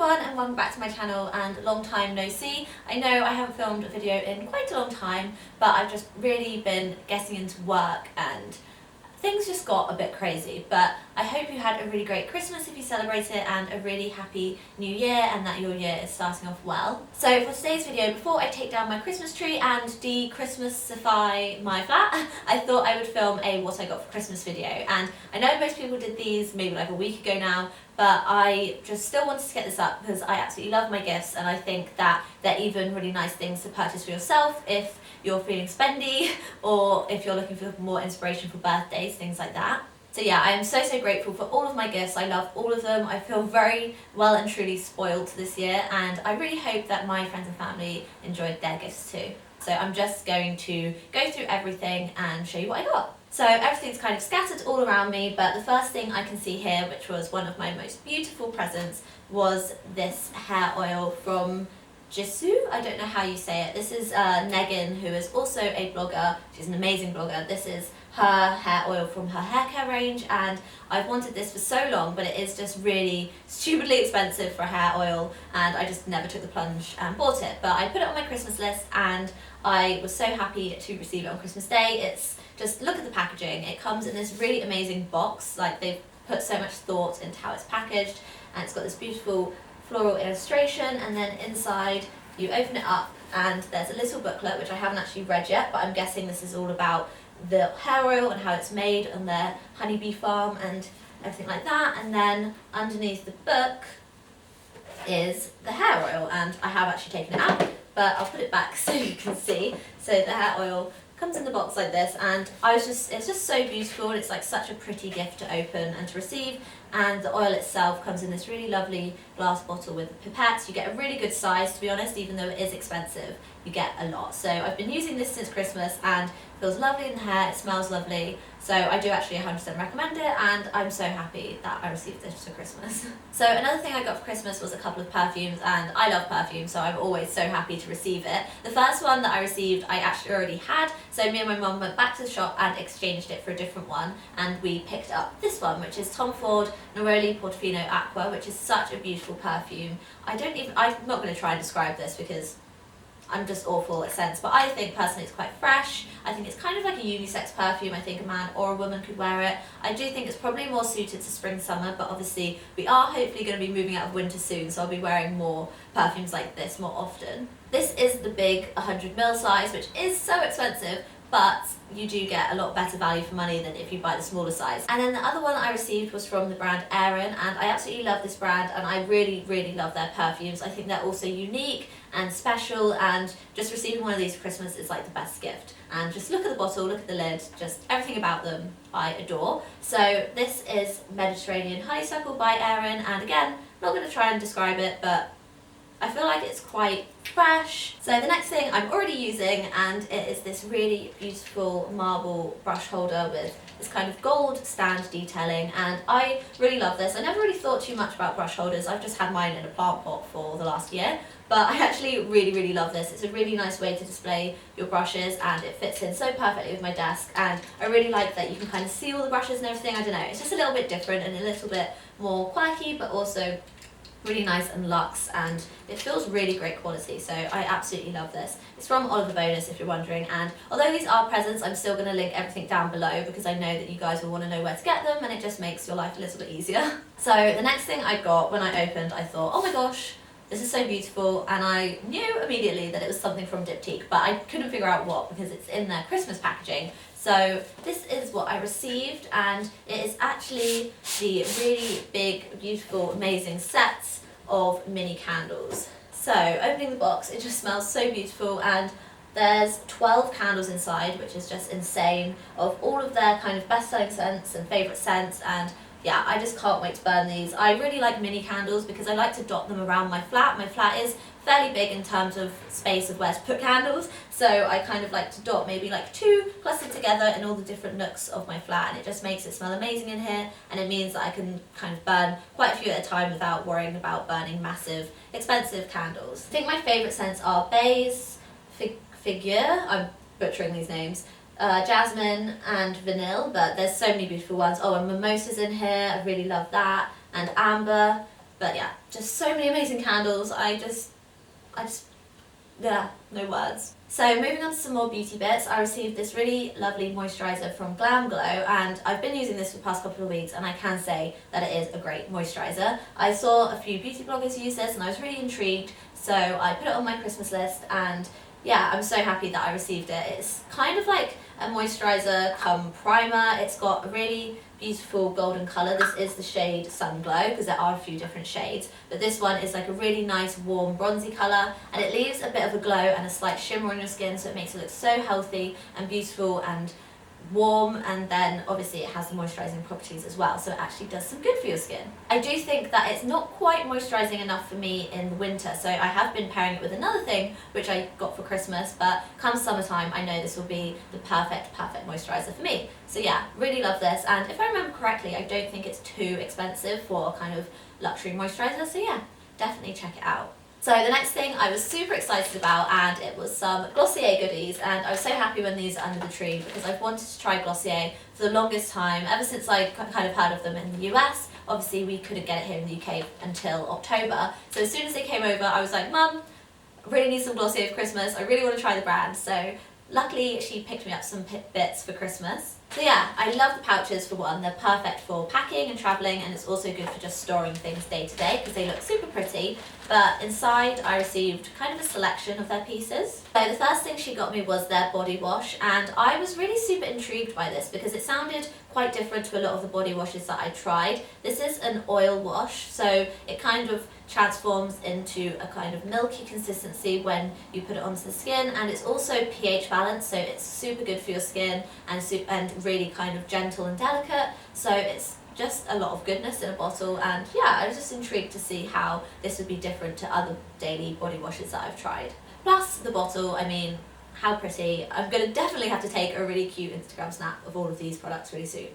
everyone and welcome back to my channel, and long time no see. I know I haven't filmed a video in quite a long time, but I've just really been getting into work and things just got a bit crazy. But I hope you had a really great Christmas if you celebrate it, and a really happy new year, and that your year is starting off well. So for today's video, before I take down my Christmas tree and de-Christmasify my flat, I thought I would film a what I got for Christmas video. And I know most people did these maybe like a week ago now, but I just still wanted to get this up because I absolutely love my gifts, and I think that they're even really nice things to purchase for yourself if you're feeling spendy, or if you're looking for more inspiration for birthdays, things like that. So yeah, I am so grateful for all of my gifts. I love all of them. I feel very well and truly spoiled this year, and I really hope that my friends and family enjoyed their gifts too. So I'm just going to go through everything and show you what I got. So everything's kind of scattered all around me, but the first thing I can see here, which was one of my most beautiful presents, was this hair oil from Jisoo. I don't know how you say it. This is Megan, who is also a blogger. She's an amazing blogger. This is her hair oil from her hair care range, and I've wanted this for so long, but it is just really stupidly expensive for a hair oil, and I just never took the plunge and bought it. But I put it on my Christmas list, and I was so happy to receive it on Christmas Day. It's just, look at the packaging. It comes in this really amazing box. Like, they've put so much thought into how it's packaged, and it's got this beautiful floral illustration, and then inside you open it up and there's a little booklet which I haven't actually read yet, but I'm guessing this is all about the hair oil and how it's made on their honeybee farm and everything like that. And then underneath the book is the hair oil, and I have actually taken it out, but I'll put it back so you can see. So the hair oil comes in the box like this, and it's just so beautiful, and it's like such a pretty gift to open and to receive. And the oil itself comes in this really lovely glass bottle with pipettes. You get a really good size, to be honest, even though it is expensive, you get a lot. So I've been using this since Christmas, and it feels lovely in the hair, it smells lovely. So I do actually 100% recommend it, and I'm so happy that I received this for Christmas. So another thing I got for Christmas was a couple of perfumes, and I love perfume, so I'm always so happy to receive it. The first one that I received I actually already had, so me and my mum went back to the shop and exchanged it for a different one, and we picked up this one, which is Tom Ford Neroli Portofino Aqua, which is such a beautiful perfume. I'm not going to try and describe this because I'm just awful at scents, but I think personally it's quite fresh. I think it's kind of like a unisex perfume. I think a man or a woman could wear it. I do think it's probably more suited to spring, summer, but obviously we are hopefully going to be moving out of winter soon, so I'll be wearing more perfumes like this more often. This is the big 100ml size, which is so expensive, but you do get a lot better value for money than if you buy the smaller size. And then the other one I received was from the brand Erin, and I absolutely love this brand, and I really love their perfumes. I think they're also unique and special, and just receiving one of these for Christmas is like the best gift. And just look at the bottle, look at the lid, just everything about them I adore. So this is Mediterranean Honeysuckle by Erin, and again, not going to try and describe it, but I feel like it's quite fresh. So the next thing I'm already using, and it is this really beautiful marble brush holder with this kind of gold stand detailing, and I really love this. I never really thought too much about brush holders. I've just had mine in a plant pot for the last year, but I actually really love this. It's a really nice way to display your brushes, and it fits in so perfectly with my desk, and I really like that you can kind of see all the brushes and everything. I don't know, it's just a little bit different and a little bit more quirky, but also really nice and luxe, and it feels really great quality, so I absolutely love this. It's from Oliver Bonus, if you're wondering, and although these are presents, I'm still going to link everything down below because I know that you guys will want to know where to get them, and it just makes your life a little bit easier. So the next thing I got, when I opened, I thought, oh my gosh, this is so beautiful, and I knew immediately that it was something from Diptyque, but I couldn't figure out what because it's in their Christmas packaging. So this is what I received, and it is actually the really big, beautiful, amazing set of mini candles. So opening the box, it just smells so beautiful, and there's 12 candles inside, which is just insane, of all of their kind of best-selling scents and favourite scents, and yeah, I just can't wait to burn these. I really like mini candles because I like to dot them around my flat. My flat is fairly big in terms of space of where to put candles, so I kind of like to dot maybe like 2 clustered together in all the different nooks of my flat, and it just makes it smell amazing in here, and it means that I can kind of burn quite a few at a time without worrying about burning massive, expensive candles. I think my favourite scents are Bays, Figure, I'm butchering these names, jasmine and vanilla, but there's so many beautiful ones. Oh, and mimosa's in here, I really love that, and amber, But yeah, just so many amazing candles. Yeah, no words. So moving on to some more beauty bits, I received this really lovely moisturiser from Glam Glow, and I've been using this for the past couple of weeks, and I can say that it is a great moisturiser. I saw a few beauty bloggers use this and I was really intrigued, so I put it on my Christmas list, and yeah, I'm so happy that I received it. It's kind of like a moisturiser come primer. It's got a really beautiful golden colour. This is the shade Sun Glow, because there are a few different shades, but this one is like a really nice warm bronzy colour, and it leaves a bit of a glow and a slight shimmer on your skin, so it makes it look so healthy and beautiful and warm, and then obviously it has the moisturising properties as well, so it actually does some good for your skin. I do think that it's not quite moisturising enough for me in the winter, so I have been pairing it with another thing which I got for Christmas, but come summertime I know this will be the perfect moisturiser for me. So yeah, really love this, and if I remember correctly I don't think it's too expensive for a kind of luxury moisturiser, so yeah, definitely check it out. So the next thing I was super excited about, and it was some Glossier goodies, and I was so happy when these are under the tree because I've wanted to try Glossier for the longest time, ever since I kind of heard of them in the US. Obviously we couldn't get it here in the UK until October, so as soon as they came over I was like, Mum, I really need some Glossier for Christmas, I really want to try the brand. So luckily she picked me up some bits for Christmas. So yeah, I love the pouches for one. They're perfect for packing and travelling, and it's also good for just storing things day to day because they look super pretty. But inside I received kind of a selection of their pieces. So the first thing she got me was their body wash, and I was really super intrigued by this because it sounded quite different to a lot of the body washes that I tried. This is an oil wash, so it kind of transforms into a kind of milky consistency when you put it onto the skin, and it's also pH balanced, so it's super good for your skin and really kind of gentle and delicate. So it's just a lot of goodness in a bottle, and yeah, I was just intrigued to see how this would be different to other daily body washes that I've tried. Plus the bottle, I mean, how pretty. I'm going to definitely have to take a really cute Instagram snap of all of these products really soon.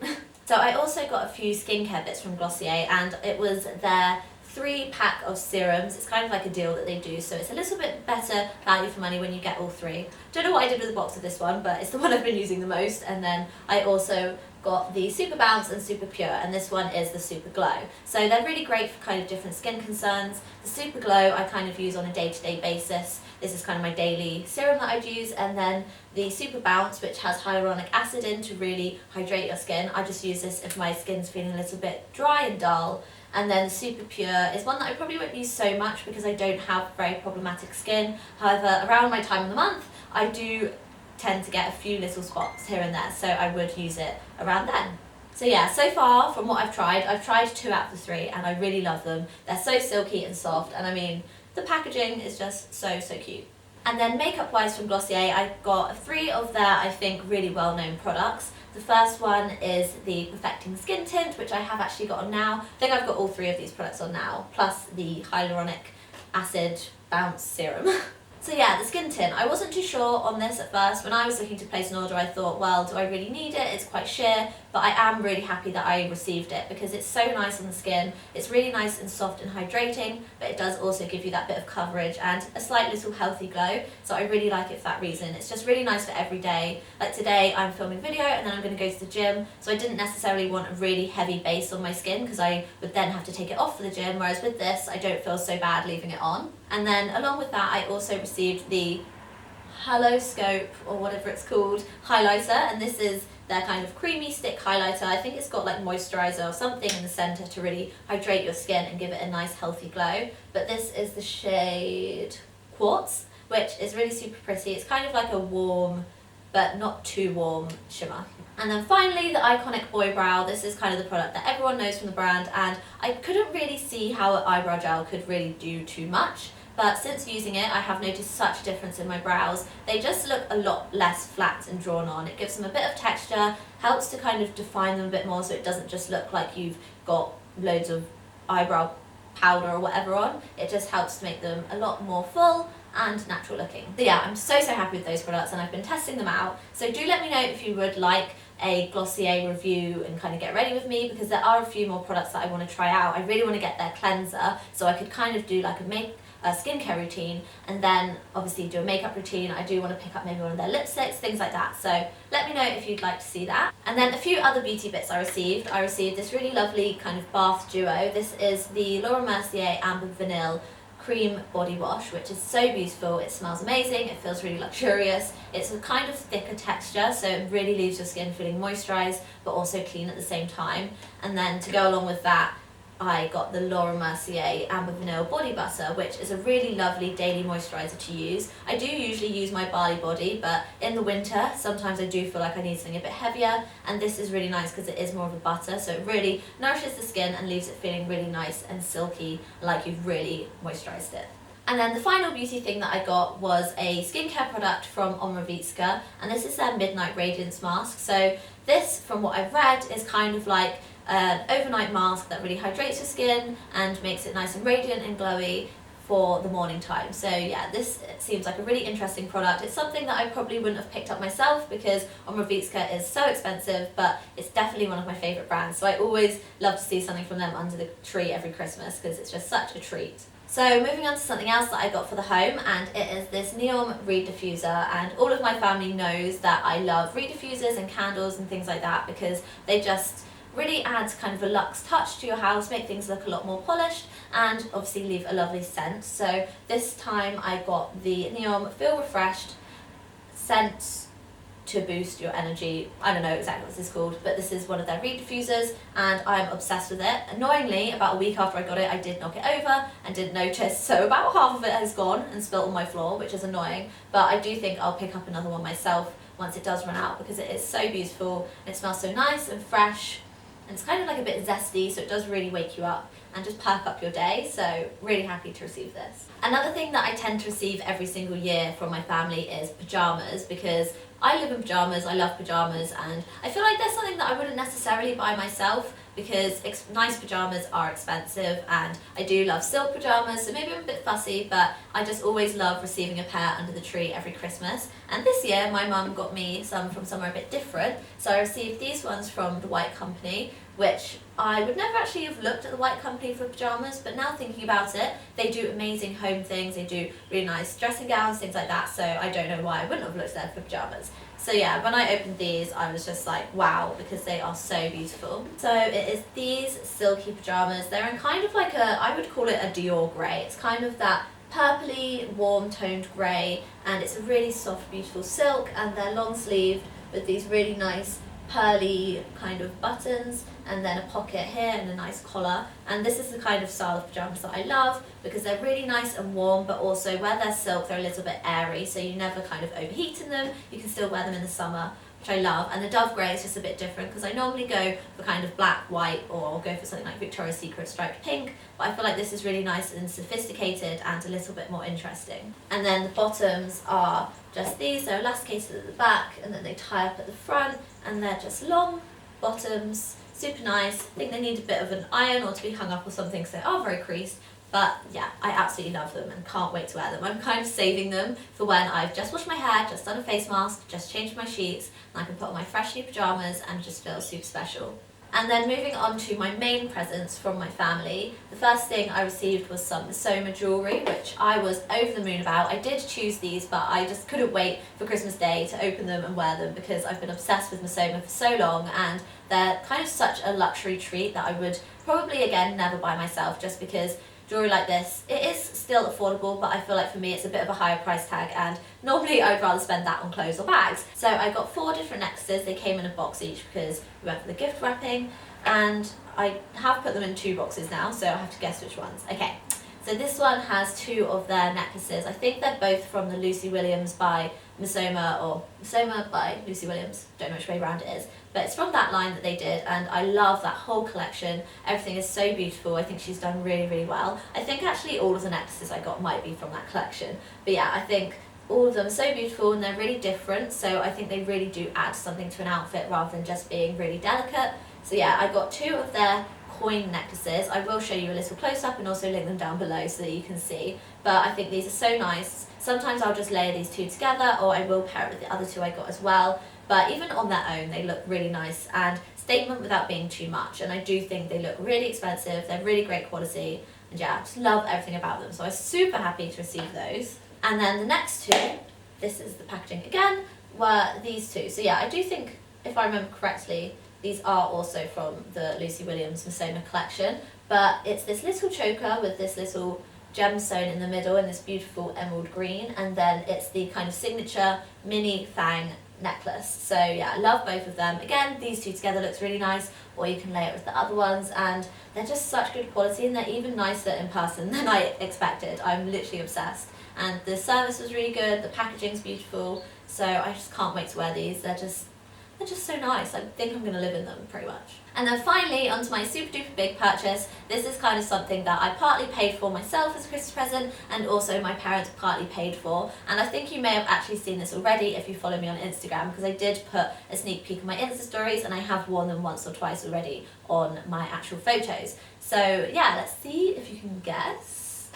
So I also got a few skincare bits from Glossier, and it was their 3-pack of serums. It's kind of like a deal that they do, so it's a little bit better value for money when you get all 3. Don't know what I did with the box of this one, but it's the one I've been using the most. And then I also got the Super Bounce and Super Pure, and this one is the Super Glow. So they're really great for kind of different skin concerns. The Super Glow I kind of use on a day-to-day basis. This is kind of my daily serum that I'd use, and then the Super Bounce, which has hyaluronic acid in to really hydrate your skin. I just use this if my skin's feeling a little bit dry and dull. And then the Super Pure is one that I probably won't use so much because I don't have very problematic skin. However, around my time of the month, I do tend to get a few little spots here and there, so I would use it around then. So yeah, so far from what I've tried 2 out of the 3, and I really love them. They're so silky and soft, and I mean, the packaging is just so cute. And then makeup wise from Glossier, I got 3 of their, I think, really well known products. The first one is the Perfecting Skin Tint, which I have actually got on now. I think I've got all 3 of these products on now, plus the Hyaluronic Acid Bounce Serum. So yeah, the skin tint, I wasn't too sure on this at first. When I was looking to place an order, I thought, well, do I really need it? It's quite sheer, but I am really happy that I received it because it's so nice on the skin. It's really nice and soft and hydrating, but it does also give you that bit of coverage and a slight little healthy glow. So I really like it for that reason. It's just really nice for every day. Like today, I'm filming a video and then I'm going to go to the gym, so I didn't necessarily want a really heavy base on my skin because I would then have to take it off for the gym, whereas with this, I don't feel so bad leaving it on. And then along with that, I also received the Hello Scope, or whatever it's called, highlighter, and this is their kind of creamy stick highlighter. I think it's got like moisturiser or something in the centre to really hydrate your skin and give it a nice healthy glow. But this is the shade Quartz, which is really super pretty. It's kind of like a warm but not too warm shimmer. And then finally, the iconic Boy Brow. This is kind of the product that everyone knows from the brand, and I couldn't really see how an eyebrow gel could really do too much. But since using it, I have noticed such a difference in my brows. They just look a lot less flat and drawn on. It gives them a bit of texture, helps to kind of define them a bit more so it doesn't just look like you've got loads of eyebrow powder or whatever on. It just helps to make them a lot more full and natural looking. But yeah, I'm so happy with those products and I've been testing them out. So do let me know if you would like a Glossier review and kind of get ready with me, because there are a few more products that I want to try out. I really want to get their cleanser so I could kind of do like skincare routine, and then obviously do a makeup routine. I do want to pick up maybe one of their lipsticks, things like that. So let me know if you'd like to see that. And then a few other beauty bits I received. I received this really lovely kind of bath duo. This is the Laura Mercier Amber Vanille cream body wash, which is so beautiful. It smells amazing, it feels really luxurious, it's a kind of thicker texture, so it really leaves your skin feeling moisturised but also clean at the same time. And then to go along with that, I got the Laura Mercier Amber Vanille Body Butter, which is a really lovely daily moisturiser to use. I do usually use my Barley Body, but in the winter, sometimes I do feel like I need something a bit heavier, and this is really nice because it is more of a butter, so it really nourishes the skin and leaves it feeling really nice and silky, like you've really moisturised it. And then the final beauty thing that I got was a skincare product from Omravitska, and this is their Midnight Radiance Mask. So this, from what I've read, is kind of like an overnight mask that really hydrates your skin and makes it nice and radiant and glowy for the morning time. So yeah, this seems like a really interesting product. It's something that I probably wouldn't have picked up myself because Omravitska is so expensive, but it's definitely one of my favourite brands. So I always love to see something from them under the tree every Christmas because it's just such a treat. So moving on to something else that I got for the home, and it is this neon reed diffuser, and all of my family knows that I love reed diffusers and candles and things like that because they just really add kind of a luxe touch to your house, make things look a lot more polished, and obviously leave a lovely scent. So this time I got the Neon Feel Refreshed scent to boost your energy. I don't know exactly what this is called, but this is one of their reed diffusers and I'm obsessed with it. Annoyingly, about a week after I got it, I did knock it over and didn't notice, so about half of it has gone and spilt on my floor, which is annoying, but I do think I'll pick up another one myself once it does run out because it is so beautiful and it smells so nice and fresh. And it's kind of like a bit zesty, so it does really wake you up and just perk up your day, so really happy to receive this. Another thing that I tend to receive every single year from my family is pajamas, because I live in pajamas, I love pajamas, and I feel like there's something that I wouldn't necessarily buy myself because nice pajamas are expensive, and I do love silk pajamas, so maybe I'm a bit fussy, but I just always love receiving a pair under the tree every Christmas. And this year my mum got me some from somewhere a bit different, so I received these ones from the White Company, which I would never actually have looked at the White Company for pajamas, but now thinking about it, they do amazing home things, they do really nice dressing gowns, things like that, so I don't know why I wouldn't have looked there for pajamas. So yeah, when I opened these, I was just like, wow, because they are so beautiful. So it is these silky pajamas. They're in kind of like I would call it a Dior grey. It's kind of that purpley, warm toned grey, and it's a really soft, beautiful silk, and they're long sleeved with these really nice pearly kind of buttons and then a pocket here and a nice collar. And this is the kind of style of pajamas that I love because they're really nice and warm, but also where they're silk, they're a little bit airy, so you never kind of overheat in them. You can still wear them in the summer, which I love. And the dove grey is just a bit different because I normally go for kind of black, white, or I'll go for something like Victoria's Secret striped pink, but I feel like this is really nice and sophisticated and a little bit more interesting. And then the bottoms are just these, they're elasticated at the back and then they tie up at the front, and they're just long bottoms, super nice. I think they need a bit of an iron or to be hung up or something because they are very creased. But yeah, I absolutely love them and can't wait to wear them. I'm kind of saving them for when I've just washed my hair, just done a face mask, just changed my sheets, and I can put on my fresh new pajamas and just feel super special. And then moving on to my main presents from my family, the first thing I received was some Misoma jewellery, which I was over the moon about. I did choose these, but I just couldn't wait for Christmas Day to open them and wear them because I've been obsessed with Misoma for so long, and they're kind of such a luxury treat that I would probably again never buy myself, just because jewellery like this, it is still affordable, but I feel like for me it's a bit of a higher price tag, and normally I'd rather spend that on clothes or bags. So I got 4 different necklaces. They came in a box each because we went for the gift wrapping, and I have put them in 2 boxes now, so I have to guess which ones. Okay, so this one has 2 of their necklaces. I think they're both from the Lucy Williams by Misoma, or Misoma by Lucy Williams, don't know which way around it is, but it's from that line that they did, and I love that whole collection. Everything is so beautiful. I think she's done really, really well. I think actually all of the necklaces I got might be from that collection, but yeah, I think all of them are so beautiful and they're really different, so I think they really do add something to an outfit rather than just being really delicate. So yeah, I got 2 of their coin necklaces. I will show you a little close-up and also link them down below so that you can see, but I think these are so nice. Sometimes I'll just layer these 2 together, or I will pair it with the other 2 I got as well, but even on their own they look really nice and statement without being too much, and I do think they look really expensive. They're really great quality, and yeah, I just love everything about them. So I was super happy to receive those. And then the next two, this is the packaging again, were these two. So yeah, I do think, if I remember correctly, these are also from the Lucy Williams Missona collection, but it's this little choker with this little gemstone in the middle in this beautiful emerald green, and then it's the kind of signature mini fang necklace. So yeah, I love both of them. Again, these two together looks really nice, or you can layer it with the other ones, and they're just such good quality, and they're even nicer in person than I expected. I'm literally obsessed. And the service was really good, the packaging's beautiful, so I just can't wait to wear these. They're just so nice. I think I'm going to live in them pretty much. And then finally, onto my super duper big purchase. This is kind of something that I partly paid for myself as a Christmas present, and also my parents partly paid for. And I think you may have actually seen this already if you follow me on Instagram, because I did put a sneak peek of my Insta stories, and I have worn them once or twice already on my actual photos. So yeah, let's see if you can guess.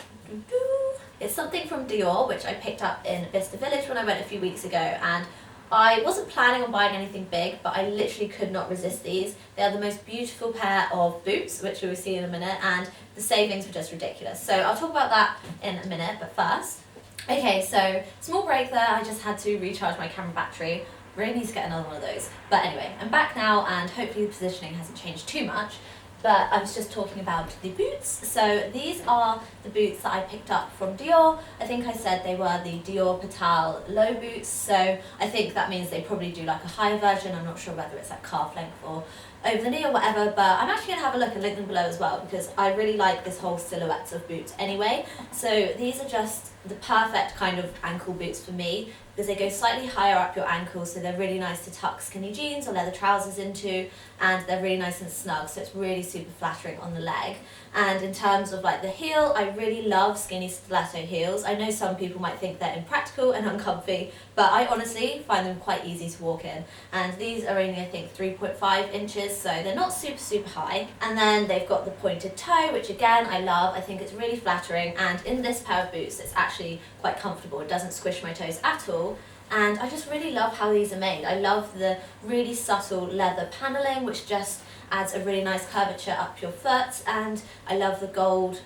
It's something from Dior, which I picked up in Bicester Village when I went a few weeks ago, and I wasn't planning on buying anything big, but I literally could not resist these. They are the most beautiful pair of boots, which we will see in a minute, and the savings were just ridiculous. So I'll talk about that in a minute, but first. Okay, so small break there, I just had to recharge my camera battery. Really need to get another one of those. But anyway, I'm back now, and hopefully the positioning hasn't changed too much. But I was just talking about the boots. So these are the boots that I picked up from Dior. I think I said they were the Dior Patal low boots, so I think that means they probably do like a higher version. I'm not sure whether it's like calf length or over the knee or whatever, but I'm actually going to have a look and link them below as well, because I really like this whole silhouette of boots anyway. So these are just the perfect kind of ankle boots for me, because they go slightly higher up your ankles, so they're really nice to tuck skinny jeans or leather trousers into, and they're really nice and snug, so it's really super flattering on the leg. And in terms of like the heel, I really love skinny stiletto heels. I know some people might think they're impractical and uncomfy, but I honestly find them quite easy to walk in. And these are only, I think, 3.5 inches, so they're not super high. And then they've got the pointed toe, which again, I love. I think it's really flattering, and in this pair of boots, it's actually quite comfortable. It doesn't squish my toes at all. And I just really love how these are made. I love the really subtle leather paneling, which just adds a really nice curvature up your foot, and I love the gold,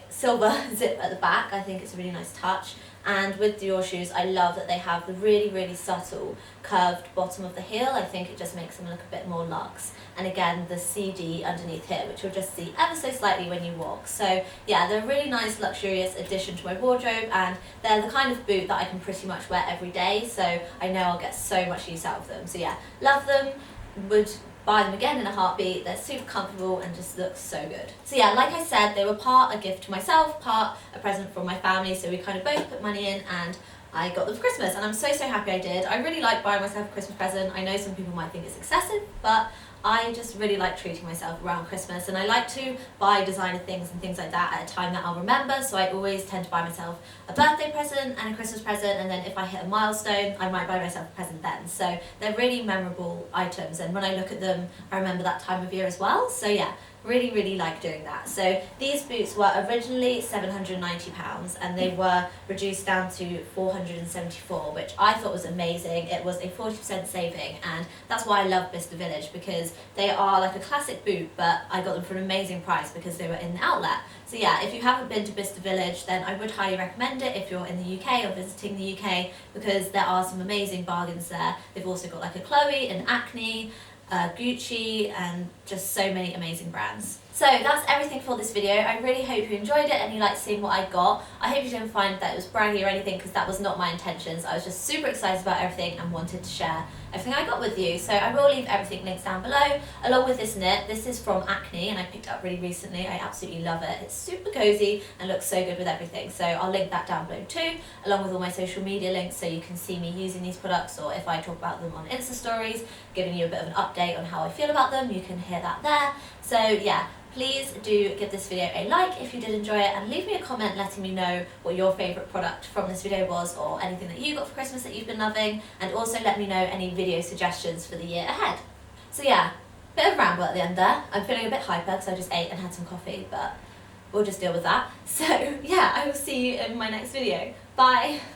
silver zip at the back. I think it's a really nice touch. And with Dior shoes, I love that they have the really subtle curved bottom of the heel. I think it just makes them look a bit more luxe. And again, the CD underneath here, which you'll just see ever so slightly when you walk. So yeah, they're a really nice luxurious addition to my wardrobe, and they're the kind of boot that I can pretty much wear every day, so I know I'll get so much use out of them. So yeah, love them, would buy them again in a heartbeat. They're super comfortable and just look so good. So yeah, like I said, they were part a gift to myself, part a present from my family, so we kind of both put money in, and I got them for Christmas, and I'm so happy I did. I really like buying myself a Christmas present. I know some people might think it's excessive, but I just really like treating myself around Christmas, and I like to buy designer things and things like that at a time that I'll remember, so I always tend to buy myself a birthday present and a Christmas present, and then if I hit a milestone, I might buy myself a present then. So they're really memorable items, and when I look at them, I remember that time of year as well. So yeah, really like doing that. So these boots were originally £790, and they were reduced down to £474, which I thought was amazing. It was a 40% saving, and that's why I love Bicester Village, because they are like a classic boot, but I got them for an amazing price because they were in the outlet. So yeah, if you haven't been to Bicester Village, then I would highly recommend it if you're in the UK or visiting the UK, because there are some amazing bargains there. They've also got like a Chloe, an Acne, Gucci, and just so many amazing brands. So that's everything for this video. I really hope you enjoyed it and you liked seeing what I got. I hope you didn't find that it was braggy or anything, because that was not my intentions. I was just super excited about everything and wanted to share everything I got with you. So I will leave everything linked down below, along with this knit. This is from Acne, and I picked it up really recently. I absolutely love it. It's super cozy and looks so good with everything. So I'll link that down below too, along with all my social media links, so you can see me using these products, or if I talk about them on Insta stories, giving you a bit of an update on how I feel about them, you can hear that there. So yeah, please do give this video a like if you did enjoy it, and leave me a comment letting me know what your favourite product from this video was, or anything that you got for Christmas that you've been loving, and also let me know any video suggestions for the year ahead. So yeah, bit of ramble at the end there. I'm feeling a bit hyper because I just ate and had some coffee, but we'll just deal with that. So yeah, I will see you in my next video. Bye!